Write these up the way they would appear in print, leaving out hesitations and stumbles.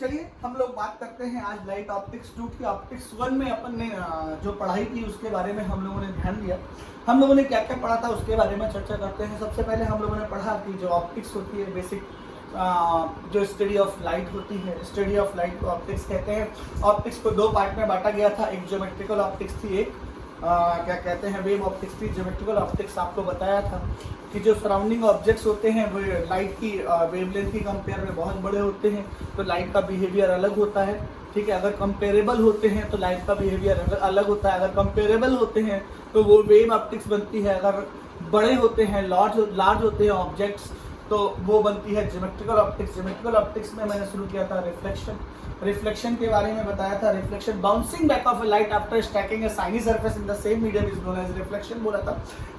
चलिए हम लोग बात करते हैं आज लाइट ऑप्टिक्स 2 की। ऑप्टिक्स 1 में अपन ने जो पढ़ाई की उसके बारे में हम लोगों ने ध्यान दिया। हम लोगों ने क्या क्या पढ़ा था उसके बारे में चर्चा करते हैं। सबसे पहले हम लोगों ने पढ़ा कि जो ऑप्टिक्स होती है बेसिक जो स्टडी ऑफ लाइट होती है, स्टडी ऑफ लाइट को ऑप्टिक्स कहते हैं। ऑप्टिक्स को दो पार्ट में बांटा गया था, एक ज्योमेट्रिकल ऑप्टिक्स थी, एक क्या कहते हैं वेव ऑप्टिक्स थी। ज्योमेट्रिकल ऑप्टिक्स आपको बताया था कि जो सराउंडिंग ऑब्जेक्ट्स होते हैं वो लाइट की वेवलेंथ की कंपेयर में बहुत बड़े होते हैं, तो लाइट का बिहेवियर अलग होता है। ठीक है, अगर कंपेरेबल होते हैं तो लाइट का बिहेवियर अलग होता है। अगर कंपेरेबल होते हैं तो वो वेव ऑप्टिक्स बनती है। अगर बड़े होते हैं, लार्ज होते हैं ऑब्जेक्ट्स, तो वो बनती है ज्योमेट्रिकल ऑप्टिक्स। ज्योमेट्रिकल ऑप्टिक्स में मैंने शुरू किया था रिफ्लेक्शन के बारे में बताया था। Reflection, bouncing back of a light after stacking a shiny surface in the same medium is known as reflection बोला था।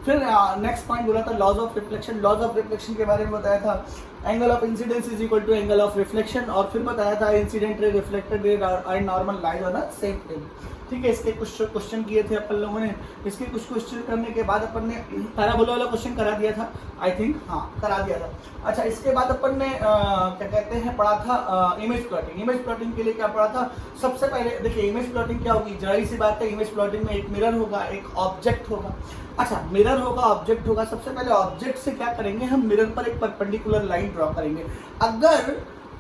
फिर नेक्स्ट पॉइंट बोला था laws of reflection. Laws of reflection के बारे में बताया था angle of incidence is equal to angle of reflection. और फिर बताया था incident ray, reflected ray and normal light on a same plane. ठीक है, इसके कुछ क्वेश्चन किए थे अपन लोगों ने। इसके कुछ क्वेश्चन करने के बाद अपन ने पैराबोला वाला क्वेश्चन करा दिया था, आई थिंक, हाँ करा दिया था। अच्छा, इसके बाद अपन ने क्या कहते हैं पढ़ा था इमेज प्लॉटिंग। इमेज प्लॉटिंग के लिए क्या पढ़ा था? सबसे पहले देखिए इमेज प्लॉटिंग क्या होगी, जाहिर सी बात है इमेज प्लॉटिंग में एक मिरर होगा, एक ऑब्जेक्ट होगा। अच्छा, मिरर होगा, ऑब्जेक्ट होगा। सबसे पहले ऑब्जेक्ट से क्या करेंगे, हम मिरर पर एक परपेंडिकुलर लाइन ड्रॉ करेंगे। अगर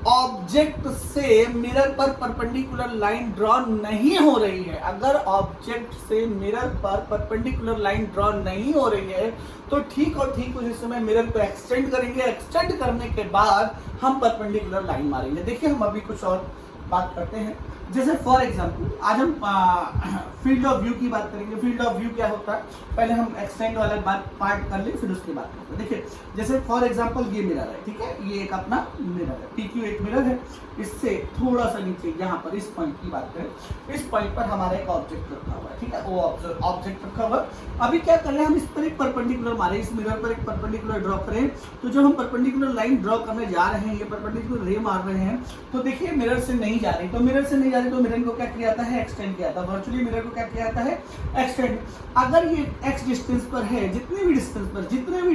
ऑब्जेक्ट से मिरर पर परपेंडिकुलर लाइन ड्रॉ नहीं हो रही है, अगर ऑब्जेक्ट से मिरर पर परपेंडिकुलर लाइन ड्रॉ नहीं हो रही है तो ठीक और ठीक उसी समय मिरर को एक्सटेंड करेंगे। एक्सटेंड करने के बाद हम परपेंडिकुलर लाइन मारेंगे। देखिए हम अभी कुछ और बात करते हैं। जैसे फॉर एग्जांपल आज हम फील्ड ऑफ व्यू की बात करेंगे। फील्ड ऑफ व्यू क्या होता है, पहले हम एक्सटेंड वाला बात पार्ट कर ले, फिर उसके बाद करते हैं। देखिए जैसे फॉर एग्जांपल ये मिरर है, ठीक है, ये एक अपना मिरर है, PQ एक मिरर है। इससे थोड़ा सा नीचे यहाँ पर इस पॉइंट की बात करें, इस पॉइंट पर हमारा एक ऑब्जेक्ट रखा हुआ है, ठीक है, वो ऑब्जेक्ट रखा हुआ है। अभी क्या कर रहे हैं, हम इस पर एक परपेंडिकुलर मारे, इस मिरर पर एक परपेंडिकुलर ड्रॉ करें। तो जो हम परपेंडिकुलर लाइन ड्रॉ करने जा रहे हैं, ये परपेंडिकुलर रे मार रहे हैं, तो देखिए मिरर से नहीं जा रही, तो मिरर से नहीं जा रही तो मिरर को क्या किया जाता है, एक्सटेंड किया जाता है। वर्चुअली मिरर को क्या किया जाता है, एक्सटेंड। अगर ये x डिस्टेंस पर है, जितने भी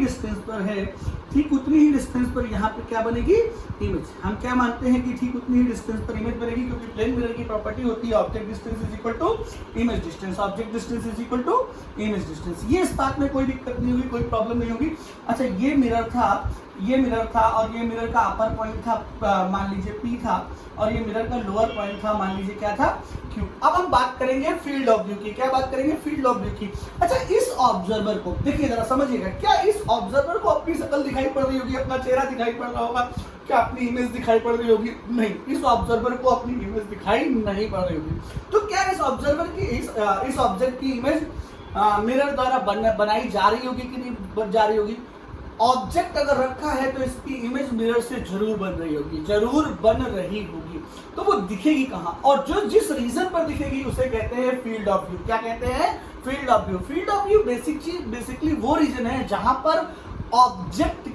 डिस्टेंस पर है, ठीक उतनी ही डिस्टेंस पर यहाँ पे क्या बनेगी, इमेज। हम क्या मानते हैं कि ठीक उतनी ही डिस्टेंस पर इमेज बनेगी, क्योंकि प्लेन मिरर की प्रॉपर्टी होती है object distance is equal to image distance. Object distance is equal to image distance. ये इस बात में कोई दिक्कत नहीं होगी, कोई प्रॉब्लम नहीं होगी। अच्छा, ये मिरर था और ये मिरर का अपर पॉइंट था, मान लीजिए P था, और ये मिरर का लोअर पॉइंट था, मान लीजिए क्या था, Q। अब हम बात करेंगे फील्ड ऑफ व्यू की। क्या बात करेंगे, फील्ड ऑफ व्यू की। अच्छा, इस ऑब्जर्वर को देखिए जरा समझिएगा, क्या इस ऑब्जर्वर को अपनी शक्ल दिखाई पड़ रही होगी, अपना चेहरा दिखाई पड़ रहा होगा, क्या अपनी इमेज दिखाई पड़ रही होगी? नहीं, इस ऑब्जर्वर को अपनी इमेज दिखाई नहीं पड़ रही होगी। तो क्या इस ऑब्जर्वर की इस ऑब्जेक्ट की इमेज मिरर द्वारा बनाई जा रही होगी कि नहीं जा रही होगी? ऑब्जेक्ट अगर रखा है तो इसकी इमेज मिरर से जरूर बन रही होगी, तो वो दिखेगी कहाँ, और जो जिस रीजन पर दिखेगी उसे कहते हैं फील्ड ऑफ व्यू। क्या कहते हैं, field of view. Field of view basically वो रीजन है जहां पर ऑब्जेक्ट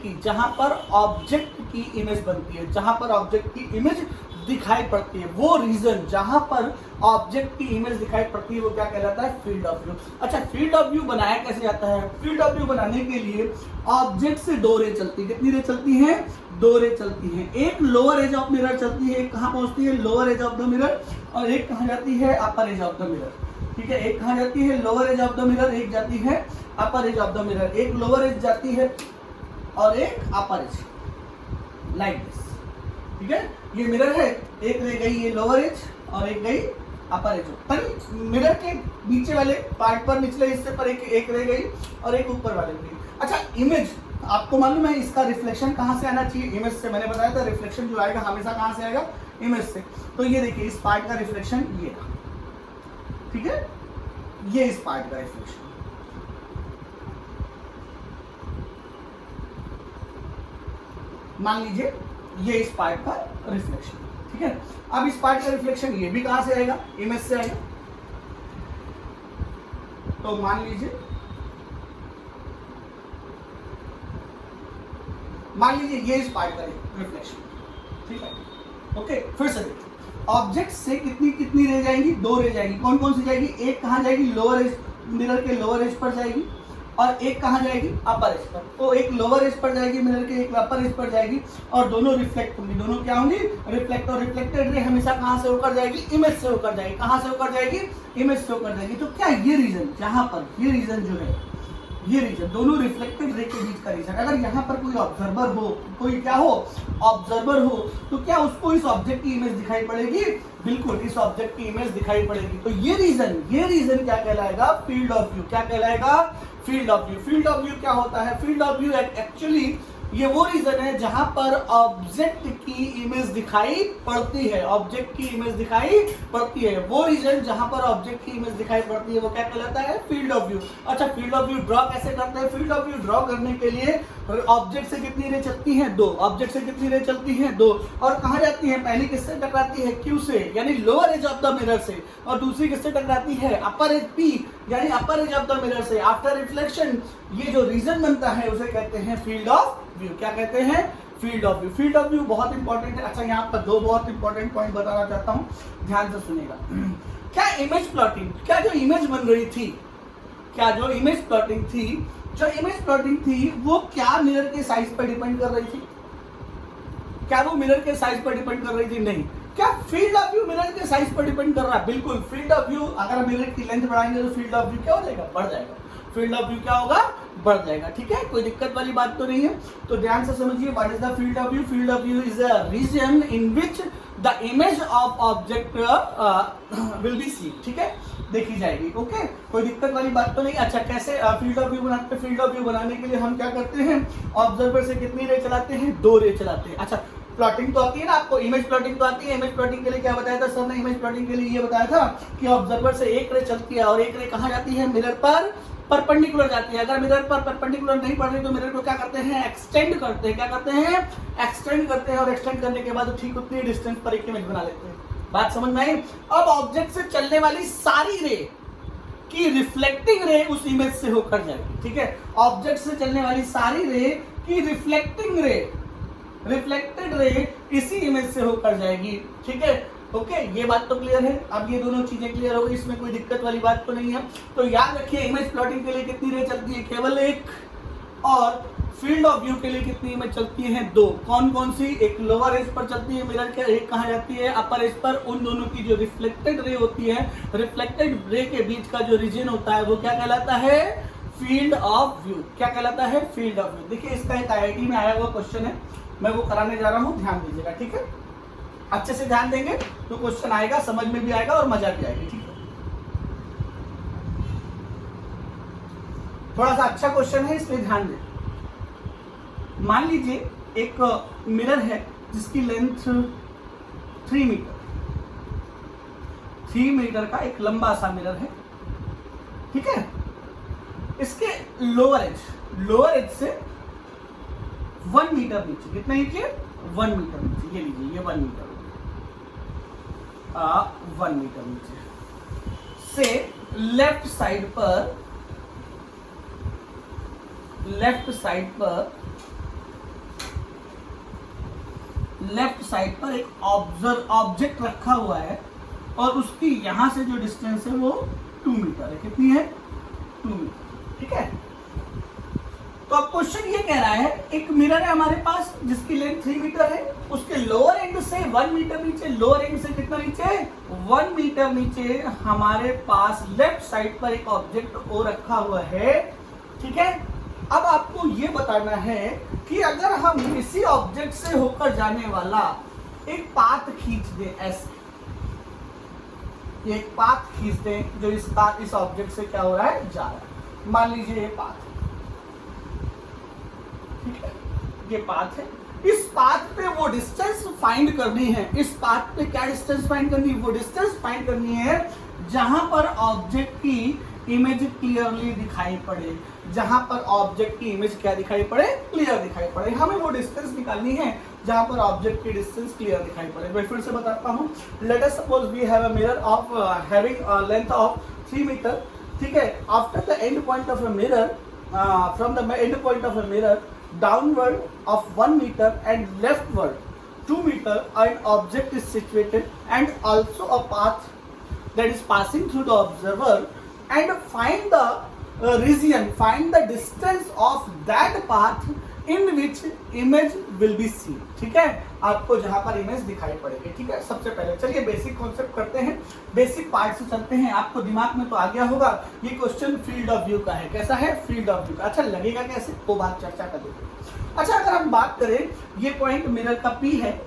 की इमेज बनती है, जहां पर ऑब्जेक्ट की इमेज दिखाई पड़ती है। वो रीजन जहां पर ऑब्जेक्ट की इमेज दिखाई पड़ती है वो क्या कहलाता है, फील्ड ऑफ व्यू। अच्छा, फील्ड ऑफ व्यू बनाया कैसे जाता है? फील्ड ऑफ व्यू बनाने के लिए ऑब्जेक्ट से दो रे चलती है। कितनी रे चलती है? दो रे चलती है। एक लोअर एज ऑफ मिरर चलती है, एक कहां पहुंचती है, lower edge of the mirror, और एक कहां जाती है, upper edge of the mirror. ठीक है, एक कहां जाती है, lower edge of the mirror, एक जाती है upper edge of the mirror. एक लोअर एज जाती है और एक अपर एज, लाइक दिस। ठीक है, ये मिरर है, एक रह गई ये लोअर एज और एक गई अपर एज। पर मिरर के नीचे वाले पार्ट पर, निचले हिस्से पर एक रह गई और एक ऊपर वाले में गई। अच्छा, इमेज आपको मालूम है इसका रिफ्लेक्शन कहां से आना चाहिए, इमेज से। मैंने बताया था रिफ्लेक्शन जो आएगा हमेशा कहां से आएगा, इमेज से। तो ये देखिए इस पार्ट का रिफ्लेक्शन ये, ठीक है, ये इस पार्ट का रिफ्लेक्शन, मान लीजिए ये इस पार्ट का रिफ्लेक्शन, ठीक है। अब इस पार्ट का रिफ्लेक्शन ये भी कहां से आएगा, इमेज से आएगा। तो मान लीजिए ये इस पार्ट का रिफ्लेक्शन, ठीक है। ओके, फिर से देखिए ऑब्जेक्ट से कितनी रह जाएंगी, दो रह जाएंगी। कौन कौन सी जाएगी, एक कहां जाएगी, लोअर एज, मिरर के लोअर एज पर जाएगी, और एक कहाँ जाएगी, अपर एज पर। तो एक लोअर एज पर जाएगी मिरर के, एक अपर एज पर जाएगी, और दोनों रिफ्लेक्ट होंगी। दोनों क्या होंगी, रिफ्लेक्ट। और रिफ्लेक्टेड रे हमेशा कहाँ से होकर जाएगी, इमेज से होकर जाएगी। कहाँ से होकर जाएगी, इमेज से होकर जाएगी। तो क्या ये रीजन, जहां पर ये रीजन जो है, ये रीजन दोनों रिफ्लेक्टेड रे के बीच का रीजन, अगर यहाँ पर कोई ऑब्जर्वर हो, कोई क्या हो, ऑब्जर्वर हो, तो क्या उसको इस ऑब्जेक्ट की इमेज दिखाई पड़ेगी, बिल्कुल इस ऑब्जेक्ट की इमेज दिखाई पड़ेगी। तो ये रीजन क्या कहलाएगा, फील्ड ऑफ व्यू। क्या कहलाएगा, field of view. Field of view क्या होता है, फील्ड ऑफ व्यू एक्चुअली ये वो रीजन है जहां पर ऑब्जेक्ट की इमेज दिखाई पड़ती है, ऑब्जेक्ट की इमेज दिखाई पड़ती है। वो रीजन जहां पर ऑब्जेक्ट की इमेज दिखाई पड़ती है वो क्या कहलाता है, फील्ड ऑफ व्यू। अच्छा, फील्ड ऑफ व्यू ड्रॉ कैसे करते हैं, फील्ड ऑफ व्यू ड्रॉ करने के लिए ऑब्जेक्ट से कितनी रे चलती हैं, 2। ऑब्जेक्ट से कितनी रे चलती हैं, 2। और कहां जाती है, पहली किससे टकराती है, क्यू से, यानी lower edge of the mirror से, और दूसरी किससे टकराती है, अपर एज पी, यानी अपर एज ऑफ द मिरर से। आफ्टर रिफ्लेक्शन ये जो रीजन बनता है उसे कहते हैं फील्ड ऑफ व्यू। क्या कहते हैं, field of view. Field of view बहुत इंपॉर्टेंट है। अच्छा, यहाँ पर 2 बहुत इंपॉर्टेंट पॉइंट बताना चाहता हूँ, ध्यान से सुनिएगा। क्या इमेज प्लॉटिंग, क्या जो इमेज बन रही थी, क्या जो इमेज प्लॉटिंग थी, जो इमेज प्लॉटिंग थी वो क्या मिरर के साइज पर डिपेंड कर रही थी, क्या वो मिरर के साइज पर डिपेंड कर रही थी, नहीं। क्या फील्ड ऑफ व्यू मिरर के साइज पर डिपेंड कर रहा है, बिल्कुल। फील्ड ऑफ व्यू अगर मिरर की लेंथ बढ़ाएंगे तो फील्ड ऑफ व्यू क्या हो जाएगा, बढ़ जाएगा। फील्ड ऑफ व्यू क्या होगा, बढ़ जाएगा। ठीक है, कोई दिक्कत वाली बात तो नहीं है। तो ध्यान से समझिए, what is the field of view. Field of view is a region in which the image of object will be see. ठीक है, देखी जाएगी। ओके, कोई दिक्कत वाली बात तो नहीं। अच्छा, कैसे फील्ड ऑफ व्यू बनाते हैं, फील्ड ऑफ व्यू बनाने के लिए हम क्या करते हैं, ऑब्जर्वर से कितनी रे चलाते हैं, 2 रे चलाते हैं। अच्छा, प्लॉटिंग तो आती है ना आपको, इमेज प्लॉटिंग तो आती है। इमेज प्लॉटिंग के लिए क्या बताया था सर ने, इमेज प्लॉटिंग के लिए ये बताया था कि ऑब्जर्वर से एक रे चलती है और एक रे कहाँ जाती है, मिरर पर परपेंडिकुलर जाती है। अगर मिरर पर परपेंडिकुलर नहीं पड़ रही तो मिरर को क्या करते हैं, एक्सटेंड करते हैं। क्या करते हैं, एक्सटेंड करते हैं, और एक्सटेंड करने के बाद ठीक उतनी डिस्टेंस पर एक इमेज बना लेते हैं। बात समझ में आई। अब ऑब्जेक्ट से चलने वाली सारी रे की रिफ्लेक्टिंग रे उस इमेज से होकर जाएगी। ठीक है, ऑब्जेक्ट से चलने वाली सारी रे की रिफ्लेक्टिंग रे, रिफ्लेक्टेड रे इसी इमेज से होकर जाएगी। ठीक है, ओके, ये बात तो क्लियर है। अब ये दोनों चीजें क्लियर हो गई, इसमें कोई दिक्कत वाली बात तो नहीं है। तो याद रखिए, इमेज प्लॉटिंग के लिए कितनी रे चलती है, केवल 1, और फील्ड ऑफ व्यू के लिए कितनी इमेज चलती है, 2। कौन कौन सी, एक लोअर एज पर चलती है मिरर के, एक कहाँ जाती है, अपर एज पर। उन दोनों की जो रिफ्लेक्टेड रे होती है, रिफ्लेक्टेड रे के बीच का जो रीजन होता है वो क्या कहलाता है, फील्ड ऑफ व्यू। क्या कहलाता है, फील्ड ऑफ व्यू। देखिए, इसका एक IIT में आया हुआ क्वेश्चन है, मैं वो कराने जा रहा हूँ, ध्यान दीजिएगा। ठीक है, अच्छे से ध्यान देंगे तो क्वेश्चन आएगा, समझ में भी आएगा और मजा भी आएगी। ठीक है, थोड़ा सा अच्छा क्वेश्चन है, इसलिए ध्यान दें। मान लीजिए एक मिरर है जिसकी लेंथ 3 मीटर, 3 मीटर का एक लंबा सा मिरर है। ठीक है, इसके लोअर एज से 1 मीटर नीचे, कितना नीचे, 1 मीटर नीचे, ये लीजिए, ये 1 मीटर, 1 मीटर नीचे से लेफ्ट साइड पर एक ऑब्जेक्ट रखा हुआ है, और उसकी यहां से जो डिस्टेंस है वो 2 मीटर है। कितनी है, 2 मीटर। ठीक है, तो अब क्वेश्चन ये कह रहा है, एक मिरर है हमारे पास जिसकी लेंथ 3 मीटर है, उसके लोअर एंड से 1 मीटर नीचे, लोअर एंड से कितना नीचे, 1 मीटर नीचे हमारे पास लेफ्ट साइड पर एक ऑब्जेक्ट ओ रखा हुआ है। ठीक है, अब आपको ये बताना है कि अगर हम इसी ऑब्जेक्ट से होकर जाने वाला एक पाथ खींच दें, ऐसे एक पाथ खींच दें जो इस ऑब्जेक्ट से क्या हो रहा है, जा रहा है। मान लीजिए ये पाथ, ठीक है, ये पाथ है। इस पाथ पे वो डिस्टेंस फाइंड करनी है, इस पाथ पे क्या डिस्टेंस फाइंड करनी है, वो डिस्टेंस फाइंड करनी है जहां पर ऑब्जेक्ट की इमेज क्लियरली दिखाई पड़े, जहां पर ऑब्जेक्ट की इमेज क्या दिखाई पड़े, क्लियर दिखाई पड़े। हमें वो डिस्टेंस निकालनी है जहां पर ऑब्जेक्ट की डिस्टेंस क्लियर दिखाई पड़े। मैं फिर से बताता हूं, let us suppose we have a mirror of having a length of 3 metre. ठीक है, after the end point of a mirror, from the end point of a mirror downward of 1 meter and leftward 2 meter, an object is situated and also a path that is passing through the observer, and find the region, find the distance of that path in which image will be seen. ठीक है, आपको जहां पर image दिखाई पड़ेगी। ठीक है, सबसे पहले चलिए बेसिक कॉन्सेप्ट करते हैं, बेसिक पार्ट से चलते हैं। आपको दिमाग में तो आ गया होगा ये क्वेश्चन फील्ड ऑफ व्यू का है। कैसा है? फील्ड ऑफ व्यू का। अच्छा लगेगा कैसे, वो बात चर्चा कर लेते हैं। अच्छा, अगर हम बात करें ये पॉइंट मिरर का P है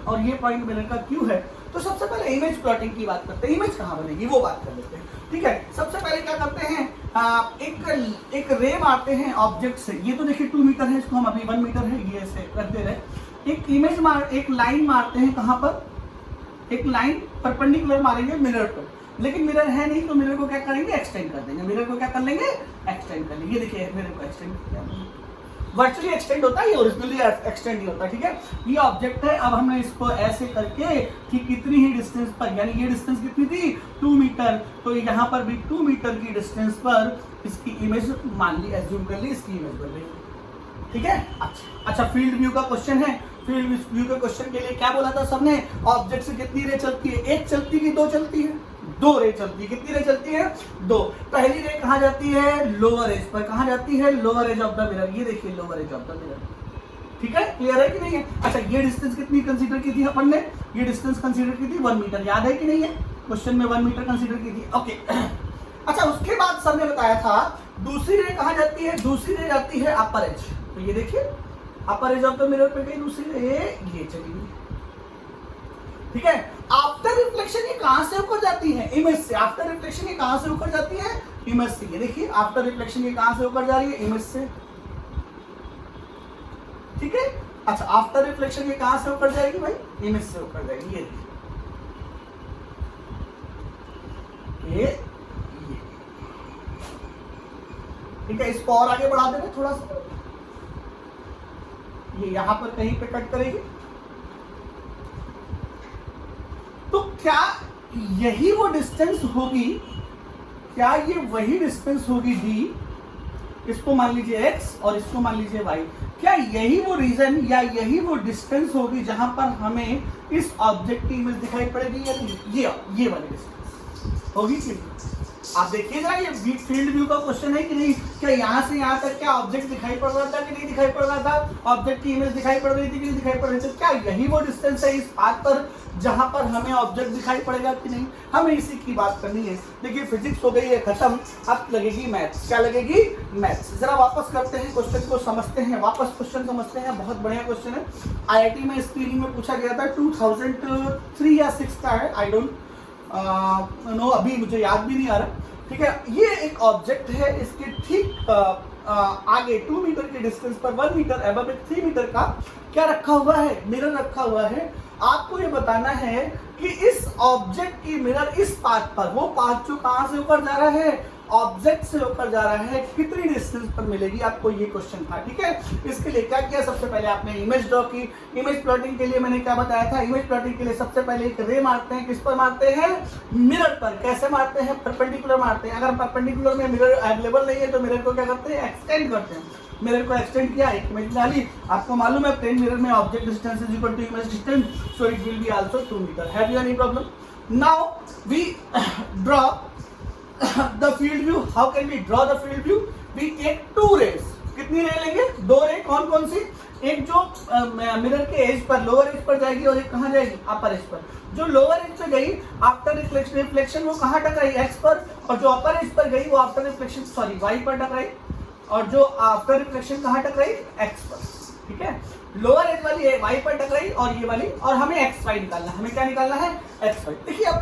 और ये पॉइंट मिरर का Q है, तो सबसे पहले इमेज प्लॉटिंग की बात करते हैं। इमेज कहाँ बनेगी वो बात कर लेते हैं। ठीक है, सबसे पहले क्या करते हैं, एक रे मारते हैं ऑब्जेक्ट से। ये तो देखिए 2 मीटर है, इसको हम अभी 1 मीटर है ये ऐसे रख दे रहे। एक लाइन मारते हैं। कहाँ पर? एक लाइन परपेंडिकुलर मारेंगे मिरर पर, लेकिन मिरर है नहीं तो मिरर को क्या करेंगे? एक्सटेंड कर देंगे। मिरर को क्या कर लेंगे? एक्सटेंड कर लेंगे। ये देखिए मिरर को एक्सटेंड किया, वर्चुअली एक्सटेंड होता है, ये ओरिजिनली एक्सटेंड नहीं होता। ठीक है, ये ऑब्जेक्ट है। अब हमने इसको ऐसे करके कि कितनी ही डिस्टेंस पर, यानी ये डिस्टेंस कितनी थी? 2 मीटर, तो यहाँ पर भी 2 मीटर की डिस्टेंस पर इसकी इमेज मान ली, एज्यूम कर ली, इसकी इमेज बन रही। ठीक है, अच्छा फील्ड व्यू का क्वेश्चन है। फील्ड व्यू के क्वेश्चन के लिए क्या बोला था सबने? ऑब्जेक्ट से कितनी रे चलती है? एक चलती है कि दो चलती है? 2 रे चलती है। कितनी रे चलती है? 2। पहली रे कहाँ जाती है? Lower as per. कहाँ जाती है? Lower edge of the mirror. ये देखिए lower edge of the mirror. ठीक है, क्लियर है कि नहीं है? अच्छा, ये डिस्टेंस कितनी कंसीडर की थी अपन ने? ये डिस्टेंस कंसीडर की थी 1 मीटर। याद है कि नहीं है? क्वेश्चन में 1 मीटर कंसीडर की थी। ओके, अच्छा उसके बाद सर ने बताया था दूसरी रे कहाँ जाती है? दूसरी रे जाती है अपर एज। तो ये देखिए अपर एज ऑफ द मिरर पे गई दूसरी रे, ये चली गई। ठीक है, आफ्टर रिफ्लेक्शन ये कहां से होकर जाती है? इमेज से। आफ्टर रिफ्लेक्शन ये कहां से होकर जाती है? इमेज से। ये देखिए आफ्टर रिफ्लेक्शन ये कहां से होकर जा रही है? इमेज से। ठीक है, अच्छा आफ्टर रिफ्लेक्शन ये कहां से होकर जाएगी भाई? इमेज से होकर जाएगी। ये ठीक है, इसको और आगे बढ़ा देंगे थोड़ा सा, ये यहां पर कहीं पे कट करेगी। तो क्या यही वो डिस्टेंस होगी? क्या ये वही डिस्टेंस होगी d? इसको मान लीजिए x और इसको मान लीजिए y। क्या यही वो रीजन या यही वो डिस्टेंस होगी जहां पर हमें इस ऑब्जेक्ट की इमेज दिखाई पड़ेगी या नहीं? ये वाली डिस्टेंस होगी कि? आप देखिए जरा, ये फील्ड व्यू का क्वेश्चन है कि नहीं? क्या यहाँ से यहाँ तक क्या ऑब्जेक्ट दिखाई पड़ रहा था कि नहीं दिखाई पड़ रहा था? ऑब्जेक्ट की इमेज दिखाई पड़ रही थी कि नहीं दिखाई पड़ रही थी? क्या यही वो डिस्टेंस है इस पाथ पर जहां पर हमें ऑब्जेक्ट दिखाई पड़ेगा कि नहीं? हमें इसी की बात करनी है। देखिए फिजिक्स हो गई है खत्म, अब लगेगी मैथ्स। क्या लगेगी? मैथ्स। जरा वापस करते हैं क्वेश्चन को, समझते हैं, वापस क्वेश्चन समझते हैं। बहुत बढ़िया क्वेश्चन है, IIT में स्क्रीनिंग में पूछा गया था, 2003 या 6 का है, आई डोंट नो, अभी मुझे याद भी नहीं आ रहा। ठीक है, ये एक ऑब्जेक्ट है, इसके ठीक आगे 2 मीटर के डिस्टेंस पर 1 मीटर एबव 3 मीटर का क्या रखा हुआ है? मिरर रखा हुआ है। आपको ये बताना है कि इस ऑब्जेक्ट की मिरर इस पाथ पर, वो पाथ जो कहां से ऊपर जा रहा है? ऑब्जेक्ट से ऊपर जा रहा है, कितनी डिस्टेंस पर मिलेगी? आपको ये क्वेश्चन था। ठीक है, इसके लिए क्या किया? सबसे पहले आपने इमेज ड्रॉ की। इमेज प्लॉटिंग के लिए मैंने क्या बताया था? इमेज प्लॉटिंग के लिए सबसे पहले एक रे मारते हैं। किस पर मारते हैं? मिरर पर। कैसे मारते हैं? परपेंडिकुलर मारते हैं। अगर परपेंडिकुलर में मिरर अवेलेबल नहीं है तो मिरर को क्या करते हैं? एक्सटेंड करते हैं। मिरर को एक्सटेंड किया, एक इमेज डाली। आपको मालूम है प्लेन मिरर में object distance is equal to image distance, so it will be also 2 metre. Have you any problem? Now we draw the field view. How can we draw the field view? We take 2 rays. कितनी रे लेंगे? 2 रे। कौन कौन सी? एक जो mirror के as per, lower as per जाएगी, और एक कहाँ जाएगी? अपर एज पर। जो लोअर एज पे गई आफ्टर रिफ्लेक्शन वो कहाँ टकराई? एक्स पर, और जो अपर एज पर गई वो आफ्टर रिफ्लेक्शन वाई पर टकराई, और जो आफ्टर रिफ्लेक्शन कहाँ टकराई? एक्स पर। ठीक है, लोअर एज वाली वाई पर टकराई और ये वाली, और हमें एक्स वाई निकालना है। हमें क्या निकालना है? X y. देखिए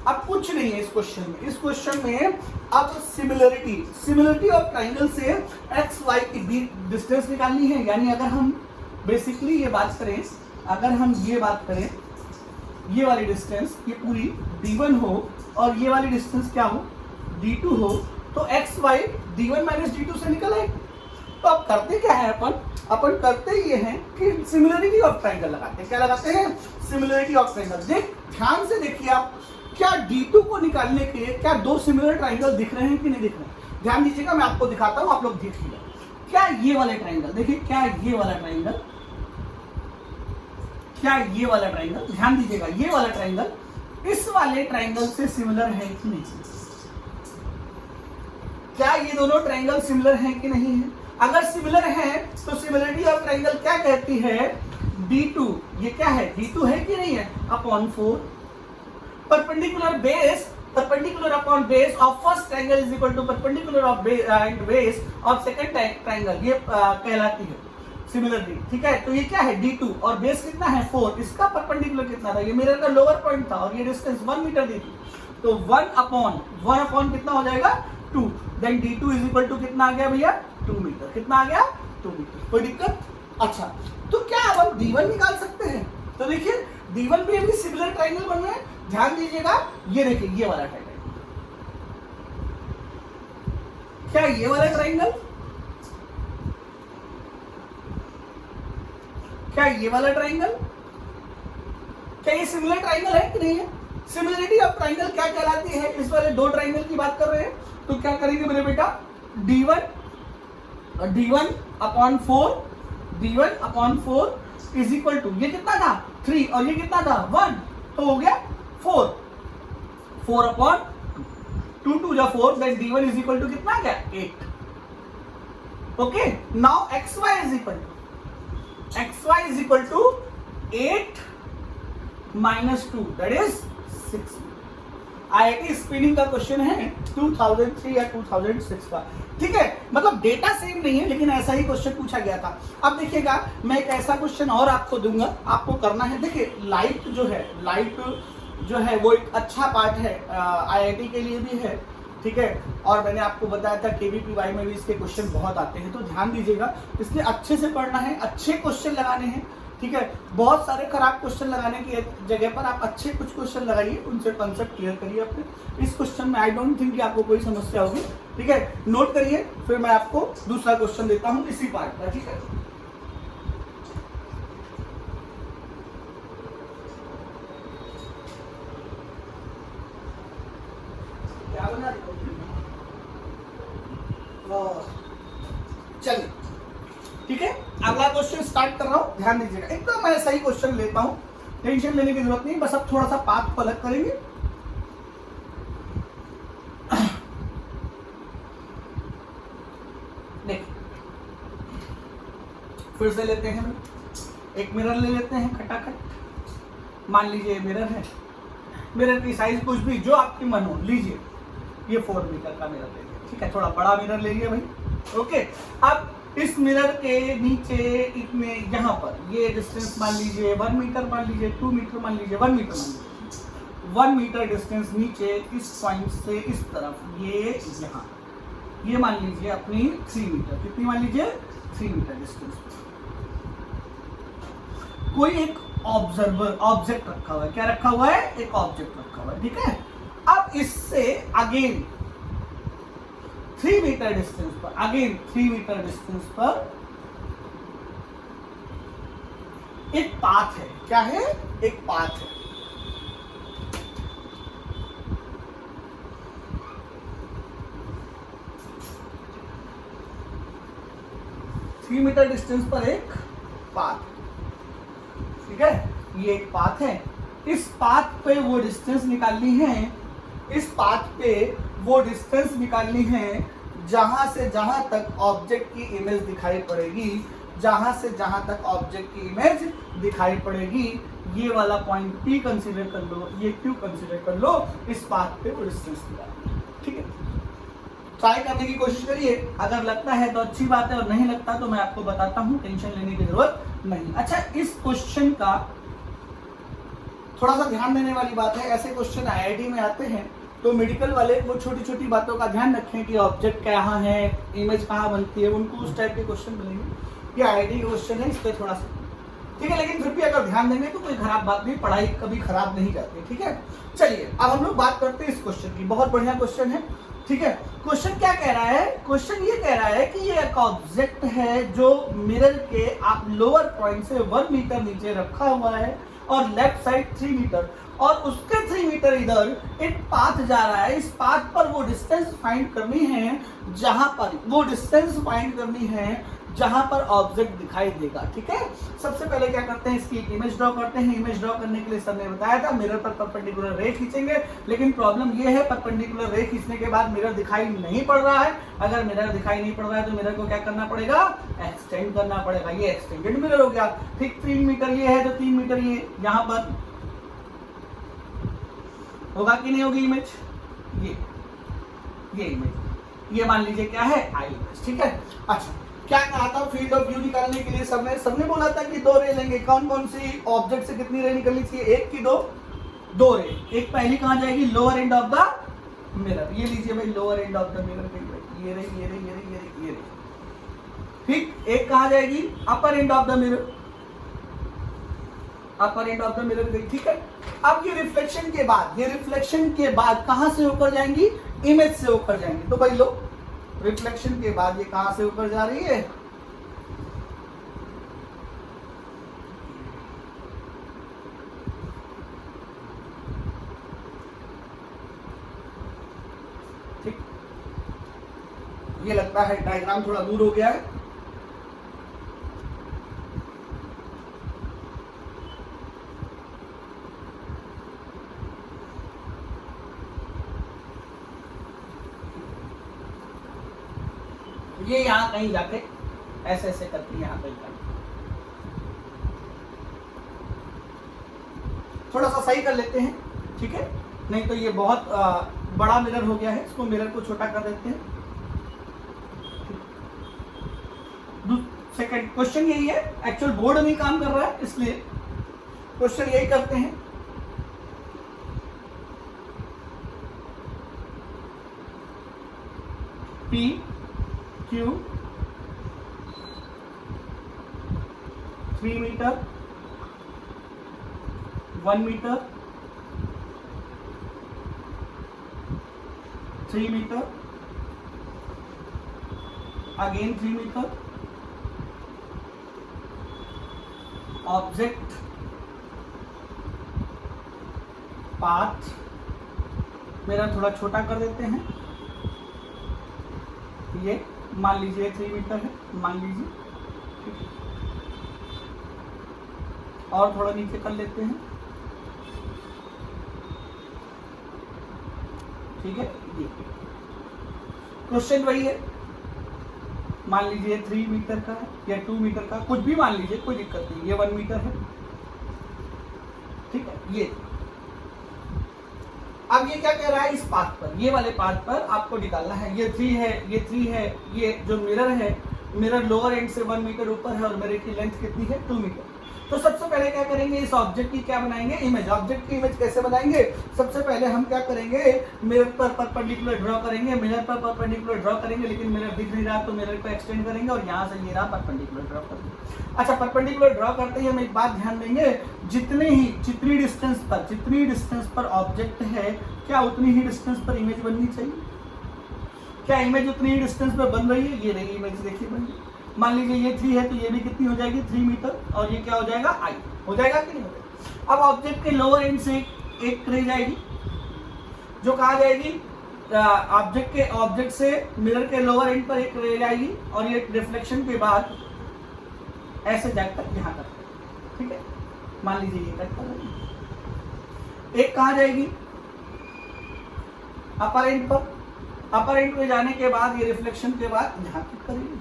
अब कुछ नहीं है इस क्वेश्चन में। इस क्वेश्चन में अब सिमिलरिटी ऑफ ट्राइंगल से एक्स वाई की डिस्टेंस निकालनी है। यानी अगर हम बेसिकली ये बात करें, अगर हम ये बात करें, ये वाली डिस्टेंस ये पूरी d1 हो और ये वाली डिस्टेंस क्या हो? d2 हो, तो x Y d1 minus d2 से निकल आए। तो अब करते क्या है अपन करते ये हैं कि सिमिलरिटी ऑफ ट्राइंगल लगाते हैं। क्या लगाते हैं? Similarity of triangle. ध्यान से देखिए आप, क्या D2 को निकालने के लिए क्या 2 सिमिलर ट्राइंगल दिख रहे हैं कि नहीं दिख रहे हैं? ध्यान दीजिएगा, मैं आपको दिखाता हूं, आप लोग देखिएगा। क्या ये वाले ट्राइंगल, देखिए क्या ये वाला ट्राइंगल, क्या ये वाला ट्राइंगल, ध्यान दीजिएगा, ये वाला ट्राइंगल इस वाले ट्राइंगल से सिमिलर है कि नहीं? क्या ये दोनों ट्रायंगल सिमिलर हैं कि नहीं है? अगर सिमिलर हैं तो सिमिलरिटी ऑफ ट्रायंगल क्या कहती है? D2, ये क्या है? D2 है कि नहीं है? Upon 4 perpendicular upon base of first triangle is equal to perpendicular of base of second triangle, ये कहलाती है सिमिलरिटी। ठीक है, तो ये क्या है? D2 और बेस कितना है? 4। इसका परपेंडिकुलर कितना था? ये मिरर का लोअर पॉइंट था और ये डिस्टेंस 1 मीटर दी थी, तो 1 अपॉन कितना हो जाएगा? 2। Then D2 is equal to कितना आ गया भैया? 2 मीटर। कितना आ गया? 2 मीटर। कोई दिक्कत? अच्छा, तो क्या अब हम D1 निकाल सकते हैं? तो देखिए D1 भी अभी सिमिलर ट्रायंगल बन रहे हैं, ध्यान दीजिएगा। ये देखिए ये वाला ट्रायंगल, क्या ये वाला ट्रायंगल, क्या ये वाला ट्रायंगल, क्या ये सिमिलर ट्रायंगल है कि नहीं है? सिमिलरिटी ऑफ ट्रायंगल क्या कहलाती है? इस वाले दो ट्रायंगल की बात कर रहे हैं, तो क्या करेंगे मेरे बेटा? D1 upon 4 is equal to, ये कितना था? 3 और ये कितना था? 1, तो हो गया 4 अपॉन 2 2 जा 4, then D1 is equal to कितना गया? 8। Okay, now xy is equal to 8 minus 2, that is 6। IIT screening का क्वेश्चन है 2003 या 2006 का। ठीक है, मतलब डेटा सेम नहीं है लेकिन ऐसा ही क्वेश्चन पूछा गया था। अब देखिएगा, मैं एक ऐसा क्वेश्चन और आपको दूंगा, आपको करना है। देखिए लाइट जो है वो एक अच्छा पार्ट है, IIT के लिए भी है। ठीक है, और मैंने आपको बताया था KVPY में भी इसके क्वेश्चन बहुत आते हैं, तो ध्यान दीजिएगा, इसलिए अच्छे से पढ़ना है, अच्छे क्वेश्चन लगाने हैं। ठीक है, बहुत सारे खराब क्वेश्चन लगाने की जगह पर आप अच्छे कुछ क्वेश्चन लगाइए, उनसे कंसेप्ट क्लियर करिए अपने। इस क्वेश्चन में आई डोंट थिंक कि आपको कोई समस्या होगी। ठीक है, नोट करिए, फिर मैं आपको दूसरा क्वेश्चन देता हूं इसी पार्ट का। ठीक है, क्या बना रही हो? चलिए ठीक है, अगला क्वेश्चन स्टार्ट कर रहा हूं, ध्यान दीजिएगा। एकदम मैं सही क्वेश्चन लेता हूं, टेंशन लेने की जरूरत नहीं, बस अब थोड़ा सा पाथ को अलग करेंगे। देखिए फिर से लेते हैं, एक मिरर ले लेते हैं खटाखट। मान लीजिए मिरर है, मिरर की साइज कुछ भी जो आपकी मन हो लीजिए। ये 4 मीटर का मिरर ले लिया। ठीक है, थोड़ा बड़ा मिरर ले लिया भाई। ओके, अब इस मिरर के नीचे इतने, यहाँ पर ये डिस्टेंस मान लीजिए 1 मीटर, मान लीजिए 2 मीटर, मान लीजिए 1 मीटर, मान लीजिए 1 मीटर डिस्टेंस नीचे इस पॉइंट से इस तरफ, ये यहाँ, ये मान लीजिए अपनी 3 मीटर। कितनी मान लीजिए? 3 मीटर डिस्टेंस। कोई एक ऑब्जेक्ट रखा हुआ है। क्या रखा हुआ है? एक ऑब्जेक्ट रखा हुआ है। ठीक है, अब इससे अगेन 3 मीटर डिस्टेंस पर, अगेन 3 मीटर डिस्टेंस पर एक पाथ है। क्या है? एक पाथ है। थ्री मीटर डिस्टेंस पर एक पाथ। ठीक है, ये एक पाथ है। इस पाथ पे वो डिस्टेंस निकालनी है, इस पाथ पे वो डिस्टेंस निकालनी है जहां से जहां तक ऑब्जेक्ट की इमेज दिखाई पड़ेगी, जहां से जहां तक ऑब्जेक्ट की इमेज दिखाई पड़ेगी। ये वाला पॉइंट P कंसीडर कर लो, ये Q कंसीडर कर लो, इस पाथ पे वो डिस्टेंस निकालना। ठीक है, ट्राई करने की कोशिश करिए, अगर लगता है तो अच्छी बात है और नहीं लगता तो मैं आपको बताता हूं, टेंशन लेने की जरूरत नहीं। अच्छा, इस क्वेश्चन का थोड़ा सा ध्यान देने वाली बात है, ऐसे क्वेश्चन IIT में आते हैं तो मेडिकल वाले वो छोटी छोटी बातों का ध्यान रखें कि ऑब्जेक्ट कहाँ है, इमेज कहाँ बनती है, उनको उस टाइप के क्वेश्चन बनेंगे। ये IIT का क्वेश्चन है, इस पर थोड़ा सा ठीक है, लेकिन फिर भी अगर ध्यान देंगे तो कोई खराब बात नहीं, पढ़ाई कभी खराब नहीं जाती। ठीक है, चलिए अब हम लोग बात करते हैं इस क्वेश्चन की। बहुत बढ़िया क्वेश्चन है। ठीक है, क्वेश्चन क्या कह रहा है? क्वेश्चन ये कह रहा है कि ये एक ऑब्जेक्ट है जो मिरर के आप लोअर पॉइंट से 1 मीटर नीचे रखा हुआ है और लेफ्ट साइड 3 मीटर, और उसके 3 मीटर इधर एक पाथ जा रहा है। इस पाथ पर वो डिस्टेंस फाइंड करनी है, जहां पर वो डिस्टेंस फाइंड करनी है जहां पर ऑब्जेक्ट दिखाई देगा। ठीक है, सबसे पहले क्या करते हैं, इसकी एक इमेज ड्रॉ करते हैं। इमेज ड्रॉ करने के लिए सर ने बताया था मिरर पर परपेंडिकुलर रे खींचेंगे, लेकिन प्रॉब्लम ये है परपेंडिकुलर रे खींचने के बाद मिरर दिखाई नहीं पड़ रहा है। अगर मिरर दिखाई नहीं पड़ रहा है तो मिरर को क्या करना पड़ेगा, एक्सटेंड करना पड़ेगा। ये एक्सटेंडेड मिरर हो गया। ठीक, 3 मीटर ये है तो 3 मीटर ये यहां पर होगा कि नहीं होगी इमेज, ये इमेज, ये मान लीजिए क्या है, आई इमेज। ठीक है, अच्छा क्या कहा था, फील्ड ऑफ व्यू निकालने के लिए सबने बोला था कि 2 रे लेंगे। कौन कौन सी ऑब्जेक्ट से कितनी रे निकलनी चाहिए, एक की दो रे। एक पहली कहां जाएगी, lower end of the mirror. ये लीजिए भाई, lower end of the mirror गई, ये रे। ठीक, एक कहां जाएगी, upper end of the mirror, upper end of the mirror गई। ठीक है, अब ये रिफ्लेक्शन के बाद कहां से होकर जाएंगी, इमेज से होकर जाएंगे। तो भाई लो, रिफ्लेक्शन के बाद ये कहां से होकर जा रही है, ठीक, ये लगता है डायग्राम थोड़ा दूर हो गया है। ये यहां कहीं जाके ऐसे ऐसे करके यहां कहीं थोड़ा सा सही कर लेते हैं। ठीक है, नहीं तो ये बहुत बड़ा मिरर हो गया है, इसको मिरर को छोटा कर देते हैं। सेकंड क्वेश्चन यही है, एक्चुअल बोर्ड नहीं काम कर रहा है इसलिए क्वेश्चन यही करते हैं। P Q 3 metre, 1 metre, 3 metre, again 3 metre, object path, मेरा थोड़ा छोटा कर देते हैं। ये मान लीजिए 3 मीटर है, मान लीजिए, ठीक है, और थोड़ा नीचे कर लेते हैं। ठीक है, ये क्वेश्चन वही है, मान लीजिए 3 मीटर का है या 2 मीटर का, कुछ भी मान लीजिए, कोई दिक्कत नहीं। ये 1 मीटर है। ठीक है, ये अब ये क्या कह रहा है, इस पाथ पर, ये वाले पाथ पर आपको निकालना है। ये 3 है, ये 3 है, ये जो मिरर है, मिरर लोअर एंड से 1 मीटर ऊपर है और मिरर की लेंथ कितनी है, 2 मीटर। तो सबसे पहले क्या करेंगे, इस ऑब्जेक्ट की क्या बनाएंगे, इमेज। ऑब्जेक्ट की इमेज कैसे बनाएंगे, सबसे पहले हम क्या करेंगे, मिरर पर परपेंडिकुलर ड्रॉ करेंगे। मिरर पर परपेंडिकुलर ड्रॉ करेंगे, लेकिन मिरर दिख नहीं रहा तो मिरर को एक्सटेंड करेंगे और यहाँ से ये रहा परपेंडिकुलर ड्रॉ करेंगे। अच्छा, परपेंडिकुलर ड्रॉ करते ही हम एक बात ध्यान देंगे, जितनी डिस्टेंस पर ऑब्जेक्ट है, क्या उतनी ही डिस्टेंस पर इमेज बननी चाहिए। क्या इमेज उतनी ही डिस्टेंस पर बन रही है, ये रही इमेज, देखिए बन रही। मान लीजिए ये 3 है तो ये भी कितनी हो जाएगी, 3 मीटर, और ये क्या हो जाएगा, आई हो जाएगा कि नहीं हो जाएगा। अब ऑब्जेक्ट के लोअर एंड से एक रे जाएगी, जो कहा जाएगी, ऑब्जेक्ट से मिरर के लोअर एंड पर एक रे जाएगी और ये रिफ्लेक्शन के बाद ऐसे जाकर यहाँ तक। ठीक है, मान लीजिए ये कट कर रही, एक कहाँ जाएगी, अपर एंड पर। अपर एंड पे जाने के बाद ये रिफ्लेक्शन के बाद यहाँ तक करेगी।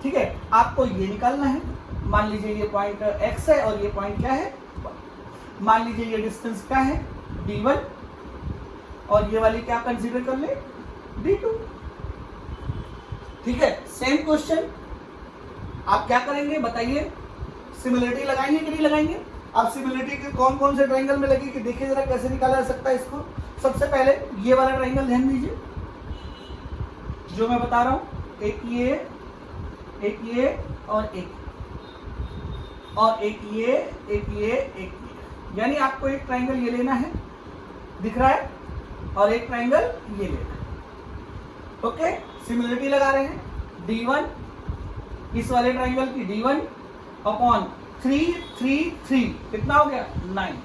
ठीक है, आपको ये निकालना है। मान लीजिए ये पॉइंट x है और ये पॉइंट क्या है, मान लीजिए ये डिस्टेंस क्या है, d1, और ये वाली क्या कंसीडर कर ले, d2। ठीक है, सेम क्वेश्चन आप क्या करेंगे बताइए, सिमिलरिटी लगाएंगे कि नहीं लगाएंगे। आप सिमिलरिटी के कौन कौन से ट्रायंगल में लगेगी, देखिए जरा कैसे निकाला जा सकता है इसको। सबसे पहले ये वाला ट्रायंगल ध्यान दीजिए जो मैं बता रहा हूं, एक ये और एक ये, एक ये, यानी आपको एक ट्रायंगल ये लेना है, दिख रहा है, और एक ट्रायंगल ये लेना है। ओके, सिमिलरिटी लगा रहे हैं, d1 इस वाले ट्रायंगल की d1 अपॉन 3 3 3 कितना हो गया, 9,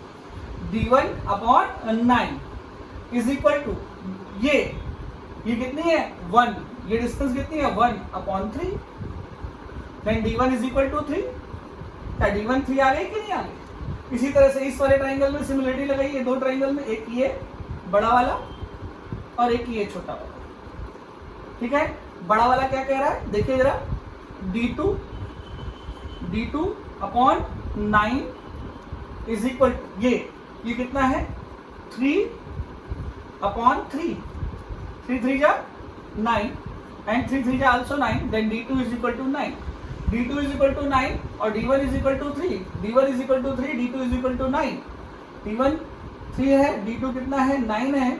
d1 upon 9 is equal to ये ये कितनी है 1, ये डिस्टेंस कितनी है 1/3, then d1 is equal to 3। क्या d1 3 आ गई कि नहीं आ गई? इसी तरह से इस वाले ट्राइंगल में सिमिलरिटी लगाइए, दो ट्राइंगल में, एक ये बड़ा वाला और एक ये छोटा वाला, ठीक है। बड़ा वाला क्या कह रहा है देखिए जरा, d2/9 इज इक्वल, ये कितना है 3/3, 3 3 जा 9 एंड 3 3 जा also 9, then d2 is equal to 9, d2 is equal to 9 और d1 is equal to 3, d1 is equal to 3, d2 is equal to 9, d1 3 है, d2 कितना है 9 है,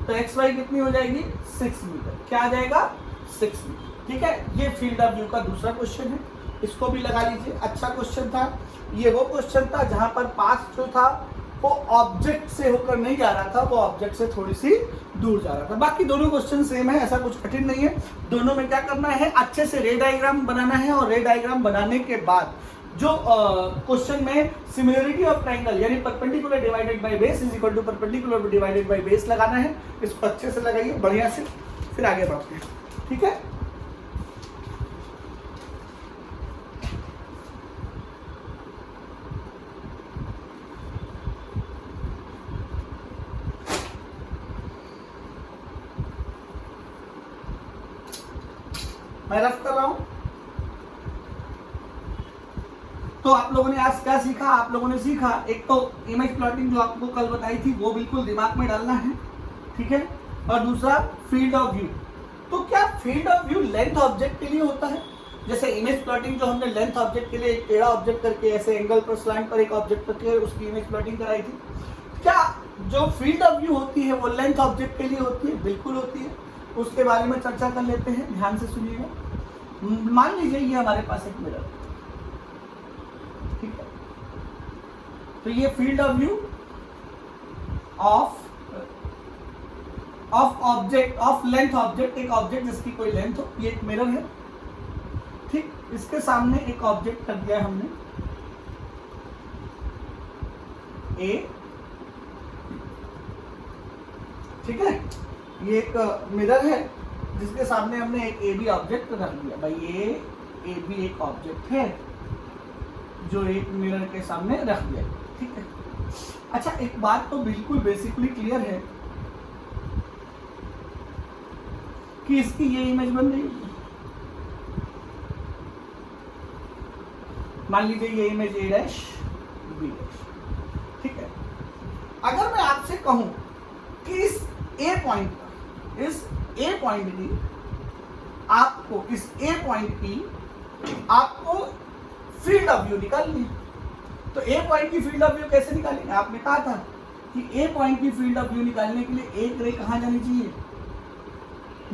तो xy कितनी हो जाएगी 6 मीटर। क्या आ जाएगा 6 मीटर, ठीक है। ये फील्ड ऑफ व्यू का दूसरा क्वेश्चन है, इसको भी लगा लीजिए, अच्छा क्वेश्चन था। ये वो क्वेश्चन था जहां पर पास जो था वो ऑब्जेक्ट से होकर नहीं जा रहा था, वो ऑब्जेक्ट से थोड़ी सी दूर जा रहा था। बाकी दोनों क्वेश्चन सेम है, ऐसा कुछ कठिन नहीं है। दोनों में क्या करना है, अच्छे से रे डायग्राम बनाना है और रे डायग्राम बनाने के बाद जो क्वेश्चन में सिमिलरिटी ऑफ ट्राइंगल यानी perpendicular divided by base is equal to perpendicular divided by base लगाना है। इसको अच्छे से लगाइए बढ़िया से, फिर आगे बढ़ते हैं, ठीक है। मैं रफ कर रहा हूं। तो आप लोगों ने आज क्या सीखा? आप लोगों ने सीखा एक तो इमेज प्लॉटिंग जो आपको कल बताई थी वो बिल्कुल दिमाग में डालना है, ठीक है। और दूसरा फील्ड ऑफ व्यू। तो क्या field of view length object के लिए होता है? जैसे इमेज प्लॉटिंग जो हमने लेंथ ऑब्जेक्ट के लिए एक टेढ़ा ऑब्जेक्ट करके ऐसे एंगल पर स्लैंट पर एक ऑब्जेक्ट करके उसकी इमेज प्लॉटिंग कराई थी, क्या जो फील्ड ऑफ व्यू होती है वो लेंथ ऑब्जेक्ट के लिए होती है? बिल्कुल होती है। उसके बारे में चर्चा कर लेते हैं, ध्यान से सुनिएगा। मान लीजिए ये हमारे पास एक मिरर, ठीक है। तो ये field of view of object, of length object, एक ऑब्जेक्ट जिसकी कोई लेंथ हो, ये एक मिरर है, ठीक। इसके सामने एक ऑब्जेक्ट कर दिया हमने ए, ठीक है। ये एक मिरर है जिसके सामने हमने एक ए बी ऑब्जेक्ट रख दिया। भाई ये ए बी एक ऑब्जेक्ट है जो एक मिरर के सामने रख दिया, ठीक है। अच्छा, एक बात तो बिल्कुल बेसिकली क्लियर है कि इसकी ये इमेज बन रही है। मान लीजिए ये image A dash B dash, ठीक है। अगर मैं आपसे कहूं कि इस ए पॉइंट पर, इस ए पॉइंट की आपको, इस ए पॉइंट की आपको फील्ड ऑफ व्यू निकालनी है, तो ए पॉइंट की फील्ड ऑफ व्यू कैसे निकालेंगे? आपने कहा था कि ए पॉइंट की फील्ड ऑफ व्यू निकालने के लिए एक रे कहां जानी चाहिए?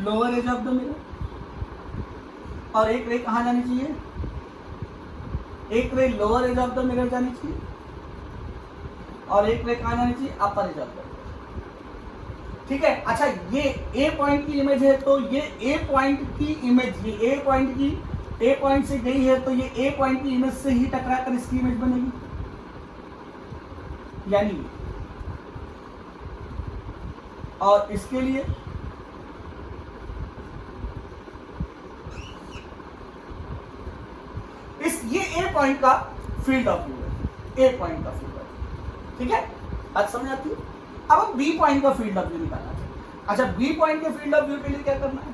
Lower edge of the mirror. और एक रे कहां जानी चाहिए? एक ray lower edge of the mirror जानी चाहिए और एक रे कहां जानी चाहिए? Upper edge of the mirror, ठीक है। अच्छा, ये ए पॉइंट की इमेज है, तो ये ए पॉइंट की इमेज, ये ए पॉइंट की, ए पॉइंट से गई है तो ये ए पॉइंट की इमेज से ही टकराकर इसकी इमेज बनेगी, यानी और इसके लिए ये ए पॉइंट का फील्ड ऑफ व्यू है, ए पॉइंट का फील्ड ऑफ व्यू, ठीक है। बात समझ आती है? अब हम बी पॉइंट का फील्ड ऑफ व्यू निकालना चाहिए। अच्छा, बी पॉइंट के फील्ड ऑफ व्यू के लिए क्या करना है?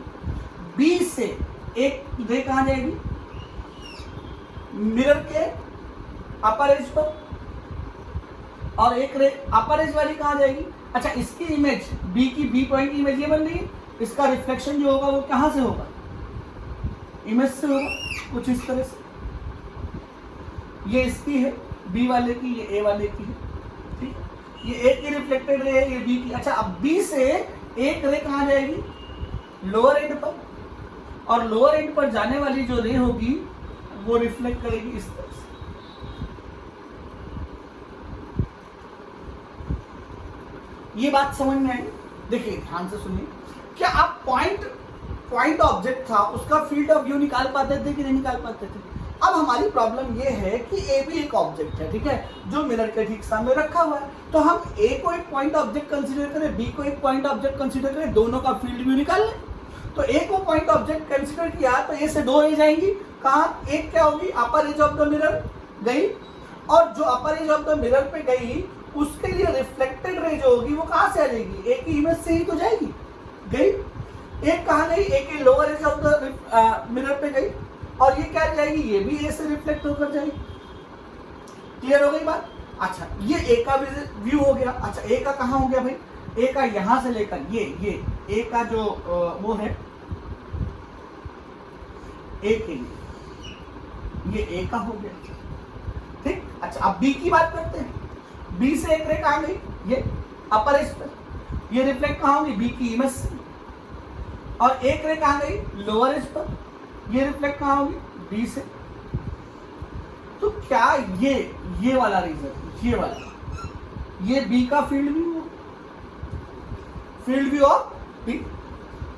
बी से एक रे कहां जाएगी? मिरर के अपर एज पर, और एक रे अपर एज वाली कहां जाएगी? अच्छा, इसकी इमेज बी की, बी पॉइंट की इमेज ये बन रही है, इसका रिफ्लेक्शन जो होगा वो कहां से होगा? इमेज से होगा, कुछ इस तरह से। ये इसकी है बी वाले की, ये ए वाले की है, ठीक। ये ए की रिफ्लेक्टेड रे है, ये बी की। अच्छा, अब बी से एक रे कहां जाएगी? लोअर एंड पर, और लोअर एंड पर जाने वाली जो रे होगी वो रिफ्लेक्ट करेगी इस तरह से। ये बात समझ में आई? देखिए ध्यान से सुनिए, क्या आप पॉइंट ऑब्जेक्ट था उसका फील्ड ऑफ व्यू निकाल पाते थे कि नहीं निकाल पाते थे? अब हमारी प्रॉब्लम ये है कि ए भी एक ऑब्जेक्ट है, ठीक है, जो मिरर के ठीक सामने रखा हुआ है। तो हम ए को एक पॉइंट ऑब्जेक्ट कंसीडर करें, बी को एक पॉइंट ऑब्जेक्ट कंसीडर करें, दोनों का फील्ड व्यू निकाल लें। तो एक वो पॉइंट ऑब्जेक्ट कंसिडर किया तो ए से 2 रेज आएंगी। कहाँ? एक क्या होगी? अपर एज ऑफ द मिरर गई, और जो अपर एज ऑफ द मिरर पे गई उसके लिए रिफ्लेक्टेड रे जो होगी वो कहाँ से आ जाएगी? ए की इमेज से ही तो जाएगी। गई। एक कहाँ गई? ए के lower edge of the mirror पे गई, और ये क्या जाएगी? ये भी ए से रिफ्लेक्ट होकर जाएगी। क्लियर हो गई बात? अच्छा, ये ए का व्यू हो गया। अच्छा, ए का कहाँ हो गया भाई? ए का यहां से लेकर ये ए का जो वो है ए के लिए, ये ए का हो गया। ठीक। अच्छा, अब बी की बात करते हैं। बी से एक रे कहाँ गई? ये अपर एज पर, ये रिफ्लेक्ट कहाँ होगी? बी की इमेज से। और एक रे कहाँ गई? लोअर एज पर, ये रिफ्लेक्ट कहाँ होगी? बी से। तो क्या ये वाला रीजन, ये वाला, ये बी का फील्ड व्यू हो, फील्ड व्यू ऑफ बी।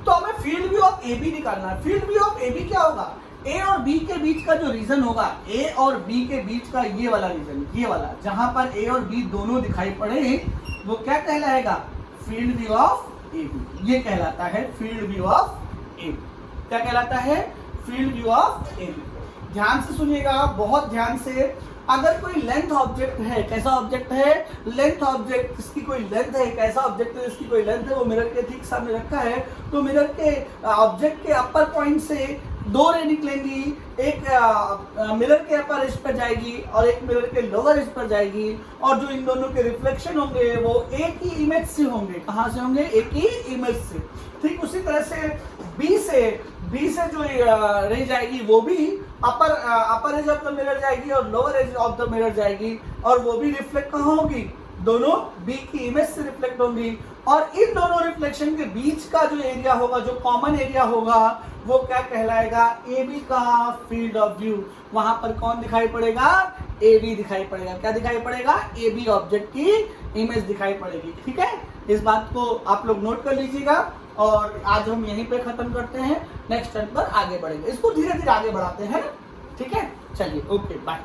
तो हमें field view of A B निकालना है। Field view of A B क्या होगा? ए और बी के बीच का जो रीजन होगा, ए और बी के बीच का ये वाला रीजन, ये वाला जहां पर ए और बी दोनों दिखाई पड़े, वो क्या कहलाएगा? Field view of A B. ये कहलाता है field view of A B. क्या कहलाता है? Field view of A B. ध्यान से सुनिएगा, बहुत ध्यान से। अगर कोई लेंथ ऑब्जेक्ट है, कैसा ऑब्जेक्ट है? लेंथ ऑब्जेक्ट, इसकी कोई लेंथ है, कैसा ऑब्जेक्ट है, इसकी कोई लेंथ है, वो मिरर के ठीक सामने रखा है, तो मिरर के ऑब्जेक्ट के अपर पॉइंट से 2 रे निकलेंगी। एक मिरर के अपर एज पर जाएगी और एक मिरर के लोअर एज पर जाएगी, और जो इन दोनों के रिफ्लेक्शन होंगे वो एक ही इमेज से होंगे। कहाँ से होंगे? एक ही इमेज से। ठीक उसी तरह से बी से जो रे जाएगी वो भी upper edge of the mirror जाएगी और lower edge of the mirror जाएगी, और वो भी रिफ्लेक्ट कहाँ होगी? दोनों बी की इमेज से रिफ्लेक्ट होंगी। और इन दोनों रिफ्लेक्शन के बीच का जो एरिया होगा, जो कॉमन एरिया होगा, वो क्या कहलाएगा? ए बी का फील्ड ऑफ व्यू। वहां पर कौन दिखाई पड़ेगा? ए बी दिखाई पड़ेगा। क्या दिखाई पड़ेगा? ए बी ऑब्जेक्ट की इमेज दिखाई पड़ेगी। ठीक है, इस बात को आप लोग नोट कर लीजिएगा, और आज हम यहीं पे खत्म करते हैं। नेक्स्ट टर्न पर आगे बढ़ेंगे, इसको धीरे धीरे आगे बढ़ाते हैं। ठीक है, चलिए, ओके, बाय।